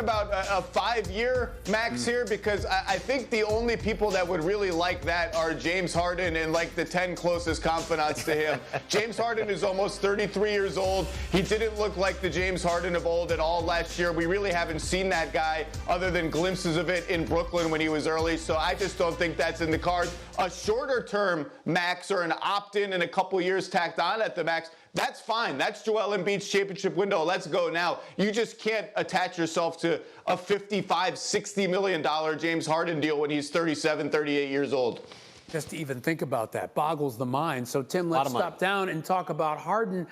about a 5-year max here? Because I think the only people that would really like that are James Harden and like the 10 closest confidants to him. James Harden is almost 33 years old. He didn't look like the James Harden of old at all last year. We really haven't seen that guy other than glimpses of it in Brooklyn when he was early. So I just don't think that's in the cards. A shorter term max or an opt-in and a couple years tacked on at the max, that's fine. That's Joel Embiid's championship window. Let's go now. You just can't attach yourself to a $55, $60 million James Harden deal when he's 37, 38 years old. Just to even think about that boggles the mind. So, Tim, let's stop down and talk about Harden.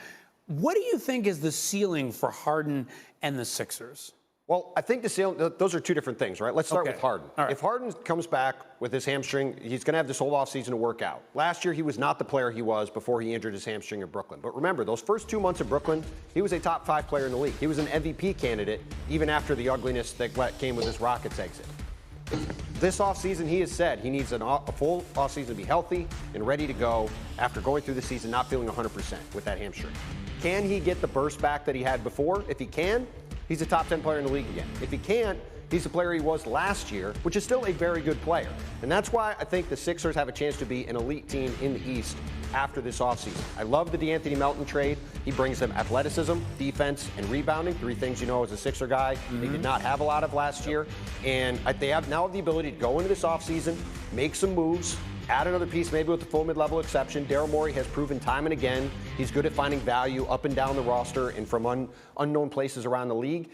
What do you think is the ceiling for Harden and the Sixers? Well, I think the ceiling, those are two different things, right? Let's start with Harden. Right. If Harden comes back with his hamstring, he's going to have this whole offseason to work out. Last year, he was not the player he was before he injured his hamstring in Brooklyn. But remember, those first 2 months of Brooklyn, he was a top 5 player in the league. He was an MVP candidate, even after the ugliness that came with his Rockets exit. This offseason, he has said he needs a full offseason to be healthy and ready to go after going through the season not feeling 100% with that hamstring. Can he get the burst back that he had before? If he can, he's a top 10 player in the league again. If he can't, he's the player he was last year, which is still a very good player. And that's why I think the Sixers have a chance to be an elite team in the East after this offseason. I love the DeAnthony Melton trade. He brings them athleticism, defense, and rebounding, 3 things you know as a Sixer guy they did not have a lot of last year. And they have now the ability to go into this offseason, make some moves, add another piece, maybe with the full mid-level exception. Daryl Morey has proven time and again he's good at finding value up and down the roster and from unknown places around the league.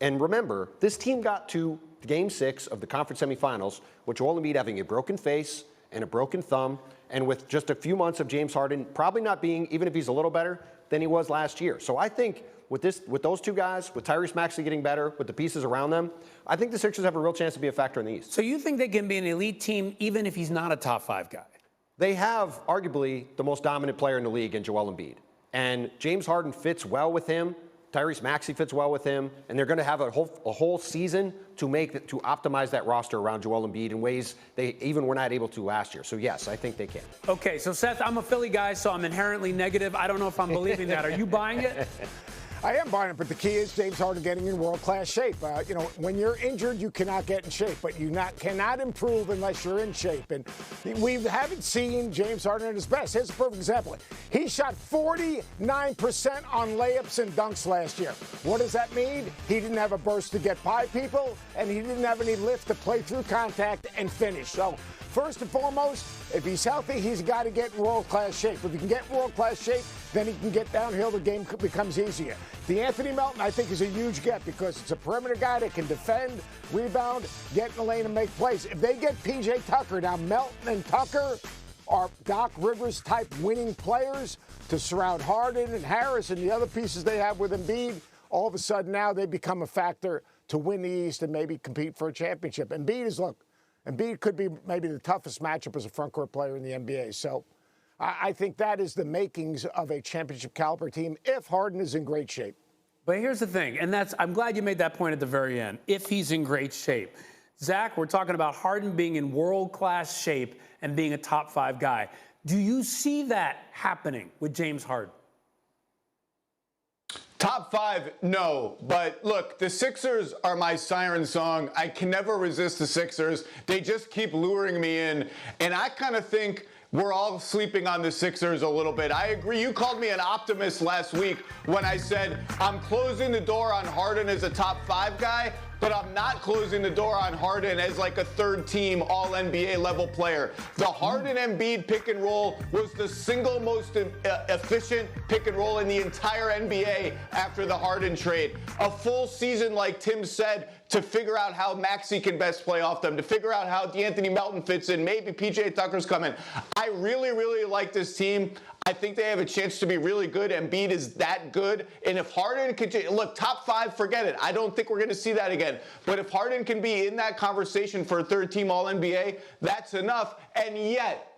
And remember, this team got to Game 6 of the conference semifinals with Joel Embiid having a broken face and a broken thumb, and with just a few months of James Harden probably not being, even if he's a little better, than he was last year. So I think with those two guys, with Tyrese Maxey getting better, with the pieces around them, I think the Sixers have a real chance to be a factor in the East. So you think they can be an elite team even if he's not a top 5 guy? They have arguably the most dominant player in the league in Joel Embiid. And James Harden fits well with him. Tyrese Maxey fits well with him, and they're going to have a whole season to optimize that roster around Joel Embiid in ways they even were not able to last year. So yes, I think they can. Okay, so Seth, I'm a Philly guy, so I'm inherently negative. I don't know if I'm believing that. Are you buying it? I am buying it, but the key is James Harden getting in world-class shape. When you're injured, you cannot get in shape, but you cannot improve unless you're in shape. And we haven't seen James Harden at his best. Here's a perfect example. He shot 49% on layups and dunks last year. What does that mean? He didn't have a burst to get by people, and he didn't have any lift to play through contact and finish. So first and foremost, if he's healthy, he's got to get in world-class shape. If he can get in world-class shape, then he can get downhill. The game becomes easier. DeAnthony Melton, I think, is a huge get because it's a perimeter guy that can defend, rebound, get in the lane, and make plays. If they get P.J. Tucker, now Melton and Tucker are Doc Rivers-type winning players to surround Harden and Harris and the other pieces they have with Embiid. All of a sudden now they become a factor to win the East and maybe compete for a championship. Embiid could be maybe the toughest matchup as a front-court player in the NBA. So I think that is the makings of a championship caliber team if Harden is in great shape. But here's the thing, and I'm glad you made that point at the very end, if he's in great shape. Zach, we're talking about Harden being in world-class shape and being a top 5 guy. Do you see that happening with James Harden? Top 5, no. But look, the Sixers are my siren song. I can never resist the Sixers. They just keep luring me in. And I kind of think we're all sleeping on the Sixers a little bit. I agree. You called me an optimist last week when I said I'm closing the door on Harden as a top 5 guy, but I'm not closing the door on Harden as like a third-team All-NBA level player. The Harden-Embiid pick and roll was the single most efficient pick and roll in the entire NBA after the Harden trade. A full season, like Tim said, to figure out how Maxey can best play off them, to figure out how DeAnthony Melton fits in. Maybe P.J. Tucker's coming. I really, really like this team. I think they have a chance to be really good. Embiid is that good. And if Harden can, look, top 5, forget it. I don't think we're going to see that again. But if Harden can be in that conversation for a third-team All-NBA, that's enough. And yet,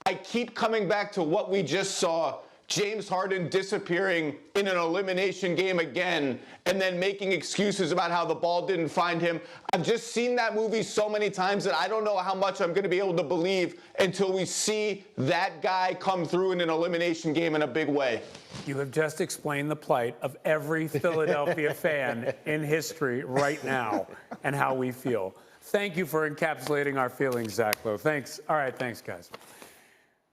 I keep coming back to what we just saw James Harden disappearing in an elimination game again and then making excuses about how the ball didn't find him. I've just seen that movie so many times that I don't know how much I'm going to be able to believe until we see that guy come through in an elimination game in a big way. You have just explained the plight of every Philadelphia fan in history right now and how we feel. Thank you for encapsulating our feelings, Zach Lowe. Thanks. All right, thanks, guys.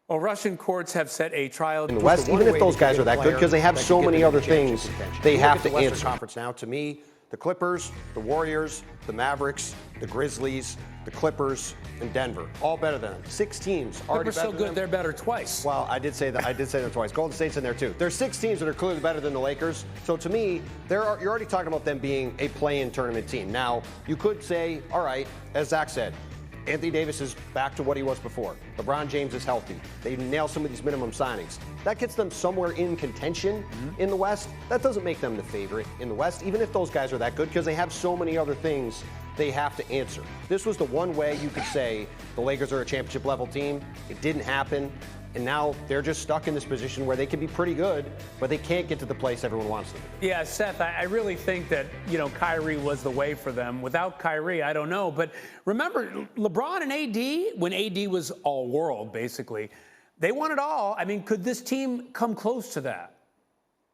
Well, Russian courts have set a trial in the West, even if those guys are that good, because they have so many other things they have to answer. Conference now, to me, the Clippers, the Warriors, the Mavericks, the Grizzlies, the Clippers, and Denver, all better than them. 6 teams already better than them. Clippers so good they're better twice. Well, I did say that. I did say that twice. Golden State's in there too. There's 6 teams that are clearly better than the Lakers. So to me, you're already talking about them being a play-in tournament team. Now, you could say, all right, as Zach said, Anthony Davis is back to what he was before. LeBron James is healthy. They nail some of these minimum signings. That gets them somewhere in contention in the West. That doesn't make them the favorite in the West, even if those guys are that good, because they have so many other things they have to answer. This was the one way you could say the Lakers are a championship level team. It didn't happen. And now they're just stuck in this position where they can be pretty good, but they can't get to the place everyone wants them to be. Yeah, Seth, I really think that, Kyrie was the way for them. Without Kyrie, I don't know. But remember, LeBron and AD, when AD was all world, basically, they won it all. I mean, could this team come close to that?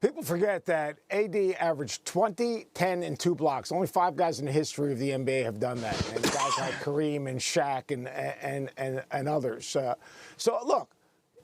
People forget that AD averaged 20, 10, and 2 blocks. Only 5 guys in the history of the NBA have done that. And guys like Kareem and Shaq and others. So, look.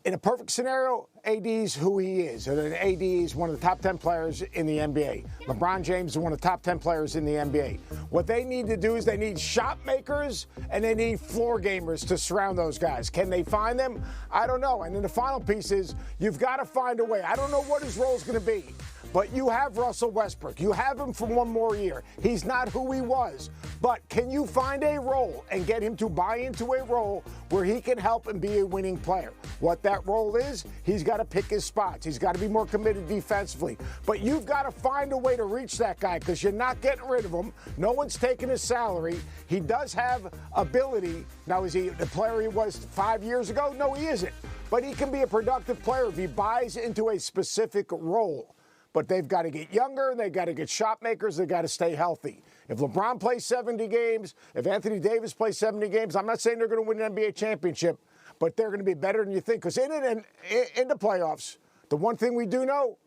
In a perfect scenario, AD's who he is. And AD is one of the top 10 players in the NBA. LeBron James is one of the top 10 players in the NBA. What they need to do is they need shot makers and they need floor gamers to surround those guys. Can they find them? I don't know. And then the final piece is you've got to find a way. I don't know what his role is going to be. But you have Russell Westbrook. You have him for one more year. He's not who he was. But can you find a role and get him to buy into a role where he can help and be a winning player? What that role is, he's got to pick his spots. He's got to be more committed defensively. But you've got to find a way to reach that guy because you're not getting rid of him. No one's taking his salary. He does have ability. Now, is he the player he was 5 years ago? No, he isn't. But he can be a productive player if he buys into a specific role. But they've got to get younger, they've got to get shot makers, they've got to stay healthy. If LeBron plays 70 games, if Anthony Davis plays 70 games, I'm not saying they're going to win an NBA championship, but they're going to be better than you think. Because in the playoffs, the one thing we do know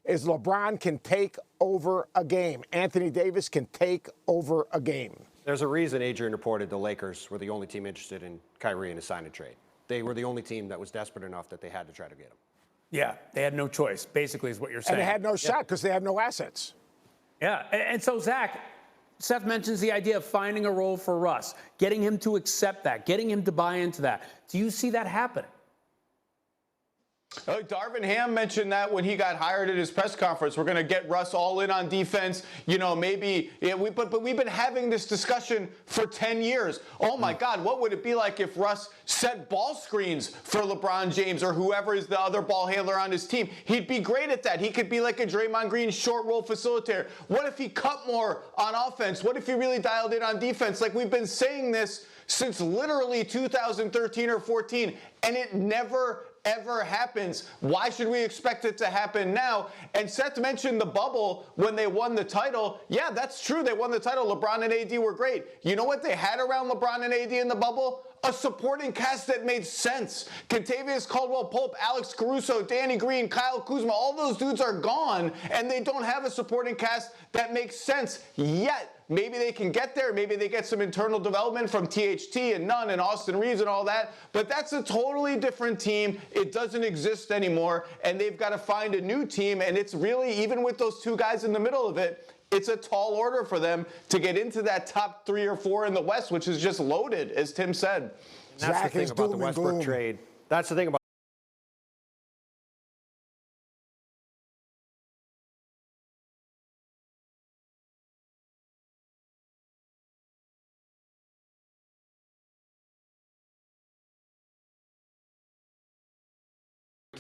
is LeBron can take over a game. Anthony Davis can take over a game. There's a reason Adrian reported the Lakers were the only team interested in Kyrie in a sign and trade. They were the only team that was desperate enough that they had to try to get him. Yeah, they had no choice, basically, is what you're saying. And they had no shot because they have no assets. Yeah, and so, Zach, Seth mentions the idea of finding a role for Russ, getting him to accept that, getting him to buy into that. Do you see that happening? Darvin Ham mentioned that when he got hired at his press conference. We're going to get Russ all in on defense. Maybe, but we've been having this discussion for 10 years. Oh, my God, what would it be like if Russ set ball screens for LeBron James or whoever is the other ball handler on his team? He'd be great at that. He could be like a Draymond Green short roll facilitator. What if he cut more on offense? What if he really dialed in on defense? Like we've been saying this since literally 2013 or 14, and it never ever happens. Why should we expect it to happen now? And Seth mentioned the bubble when they won the title. Yeah, that's true. They won the title. LeBron and AD were great. You know what they had around LeBron and AD in the bubble? A supporting cast that made sense. Kentavious Caldwell-Pope, Alex Caruso, Danny Green, Kyle Kuzma, all those dudes are gone, and they don't have a supporting cast that makes sense yet. Maybe they can get there. Maybe they get some internal development from THT and Nunn and Austin Reeves and all that. But that's a totally different team. It doesn't exist anymore, and they've got to find a new team. And it's really, even with those 2 guys in the middle of it, it's a tall order for them to get into that top 3 or 4 in the West, which is just loaded, as Tim said. And that's the thing about the Westbrook trade. That's the thing about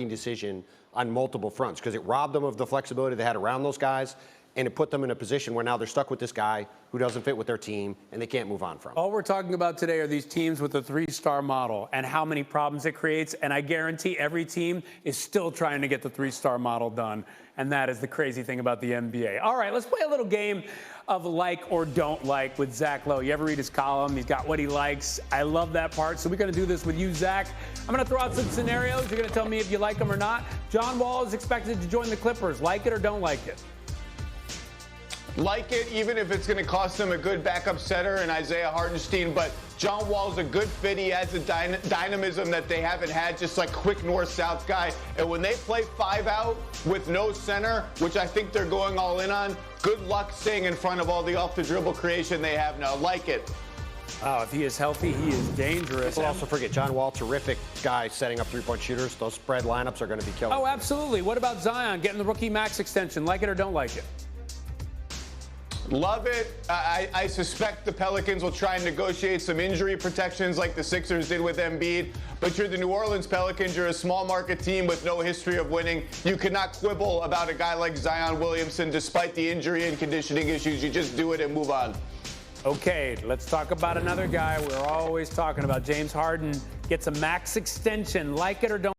decision on multiple fronts because it robbed them of the flexibility they had around those guys. and it put them in a position where now they're stuck with this guy who doesn't fit with their team, and they can't move on from. All we're talking about today are these teams with a 3-star model and how many problems it creates, and I guarantee every team is still trying to get the 3-star model done, and that is the crazy thing about the NBA. All right, let's play a little game of like or don't like with Zach Lowe. You ever read his column? He's got what he likes. I love that part, so we're going to do this with you, Zach. I'm going to throw out some scenarios. You're going to tell me if you like them or not. John Wall is expected to join the Clippers. Like it or don't like it? Like it, even if it's going to cost them a good backup center and Isaiah Hardenstein. But John Wall's a good fit. He has the dynamism that they haven't had, just like quick north-south guy. And when they play 5 out with no center, which I think they're going all in on, good luck staying in front of all the off-the-dribble creation they have now. Like it. Oh, if he is healthy, he is dangerous. We'll also forget John Wall, terrific guy setting up three-point shooters. Those spread lineups are going to be killing. Oh, absolutely. What about Zion getting the rookie max extension? Like it or don't like it? Love it. I suspect the Pelicans will try and negotiate some injury protections like the Sixers did with Embiid. But you're the New Orleans Pelicans. You're a small market team with no history of winning. You cannot quibble about a guy like Zion Williamson despite the injury and conditioning issues. You just do it and move on. Okay, let's talk about another guy we're always talking about. James Harden gets a max extension. Like it or don't